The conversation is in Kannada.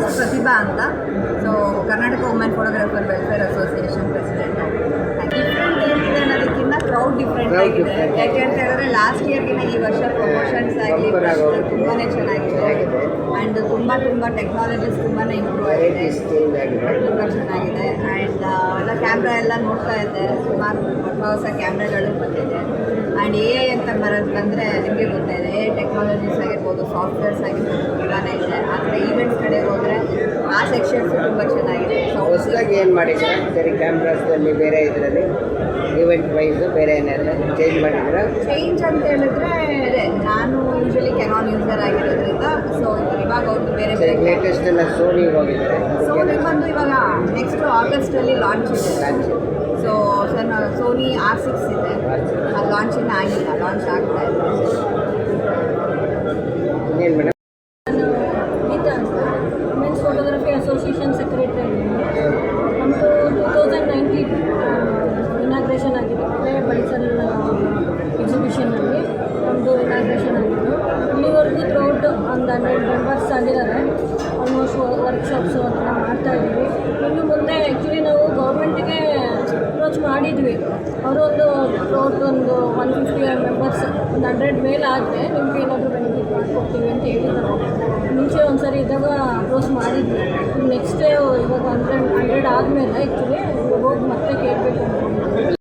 ಆರ್ಟಿಸ್ಟ್ ಪ್ರತಿಭಾ ಅಂತ. So Karnataka women photographer welfare association president. Different ಏನಿದೆ ಅನ್ನೋದಕ್ಕಿಂತ ಕ್ರೌಡ್ ಡಿಫ್ರೆಂಟ್ ಆಗಿದೆ. ಯಾಕೆ ಅಂತ ಹೇಳಿದ್ರೆ ಲಾಸ್ಟ್ ಇಯರ್ಗಿಂತ ಈ ವರ್ಷ ಪ್ರಮೋಷನ್ಸ್ ಆಗಲಿ ತುಂಬಾ ಚೆನ್ನಾಗಿದೆ. ಆ್ಯಂಡ್ ತುಂಬ ಟೆಕ್ನಾಲಜೀಸ್ ತುಂಬಾ ಇಂಪ್ರೂವ್ ಆಗಿದೆ, ತುಂಬ ಚೆನ್ನಾಗಿದೆ. ಆ್ಯಂಡ್ ಎಲ್ಲ ಕ್ಯಾಮ್ರಾ ಎಲ್ಲ ನೋಡ್ತಾ ಇದ್ದೆ, ಸುಮಾರು ಹೊಸ ಕ್ಯಾಮ್ರಾಗಳು ಬಂದಿದೆ. ಆ್ಯಂಡ್ AI ಅಂತ ಬಂದರೆ ನಿಮಗೆ ಗೊತ್ತಾಯಿದೆ, AI ಟೆಕ್ನಾಲಜೀಸ್ ಆಗಿರ್ಬೋದು, ಸಾಫ್ಟ್ವೇರ್ಸ್ ಆಗಿರ್ಬೋದು ತುಂಬಾ ಇದೆ. ಆದರೆ ಈವೆಂಟ್ಸ್ ಕಡೆ ಹೋದರೆ ಆ ಸೆಕ್ಷನ್ಸು ತುಂಬ ಚೆನ್ನಾಗಿದೆ. ಹೊಸದಾಗಿ ಏನು ಮಾಡಿದ್ದೀರಾ ಸರಿ ಕ್ಯಾಮ್ರಾಸ್ದಲ್ಲಿ ಬೇರೆ ಇದರಲ್ಲಿ ಈವೆಂಟ್ ವೈಸು ಬೇರೆ ಏನಾದರೂ ಚೇಂಜ್ ಮಾಡಿದ್ದೀರಾ? ಚೇಂಜ್ ಅಂತ ಹೇಳಿದ್ರೆ ಅದೇ ನಾನು ಯೂಶಲಿ ಕೆನಾನ್ ಯೂಸರ್ ಆಗಿರೋದ್ರಿಂದ ಸೊ ಇವಾಗ ಅವ್ರದ್ದು ಬೇರೆ ಬೇರೆ ಲೇಟೆಸ್ಟ್ ಎಲ್ಲ ಸೋನಿ ಹೋಗಿದ್ದಾರೆ. ಸೋನಿ ಬಂದು ಇವಾಗ ನೆಕ್ಸ್ಟ್ ಆಗಸ್ಟಲ್ಲಿ ಲಾಂಚ್ ಇದೆ. ಸೊ ಸೋನಿ R6 ಇದೆ, ಅದು ಲಾಂಚ್ ಇನ್ನೂ ಆಗಿಲ್ಲ, ಲಾಂಚ್ ಆಗ್ತಾ ಇದೆ. ಇನ್ನೇನು ಮೇಡಮ್? ಗೀತಾ ಅಂತ ವುಮೆನ್ಸ್ ಫೋಟೋಗ್ರಫಿ ಅಸೋಸಿಯೇಷನ್ ಸೆಕ್ರೆಟರಿ. ನಮ್ಮದು 2019 ಇನಾಗ್ರೇಷನ್ ಆಗಿದೆ, ಬಳಿಸಲ್ ಎಕ್ಸಿಬಿಷನಲ್ಲಿ ನಮ್ಮದು ಇನಾಗ್ರೇಷನ್ ಆಗಿತ್ತು. ಇಲ್ಲಿವರೆಗೂ ಥ್ರೂಔಟ್ ಒಂದು 100 ಮೆಂಬರ್ಸ್ ಆಗಿದ್ದಾರೆ. ಆಲ್ಮೋಸ್ಟ್ ವರ್ಕ್ಶಾಪ್ಸು ಅದನ್ನು ಮಾಡ್ತಾಯಿದ್ವಿ. ಇನ್ನು ಮುಂದೆ ಆ್ಯಕ್ಚುಲಿ ನಾವು ಗೌರ್ಮೆಂಟಿಗೆ ಅಪ್ರೋಚ್ ಮಾಡಿದ್ವಿ. ಅವರು ಥ್ರೂಔಟ್ ಒಂದು 150 ಮೆಂಬರ್ಸ್, ಒಂದು 100 ಮೇಲೆ ಆದರೆ ನಿಮ್ಗೆ ಏನಾದರೂ ಬೆನಿಫಿಟ್ ಮಾಡಿಕೊಡ್ತೀವಿ ಅಂತ ಹೇಳಿದ್ದಾರೆ. ಮುಂಚೆ ಒಂದು ಸರಿ ಇದ್ದಾಗ ಅಪ್ರೋಚ್ ಮಾಡಿದ್ವಿ. ನೆಕ್ಸ್ಟ್ ಇವಾಗ 100 ಆದಮೇಲೆ ಆ್ಯಕ್ಚುಲಿ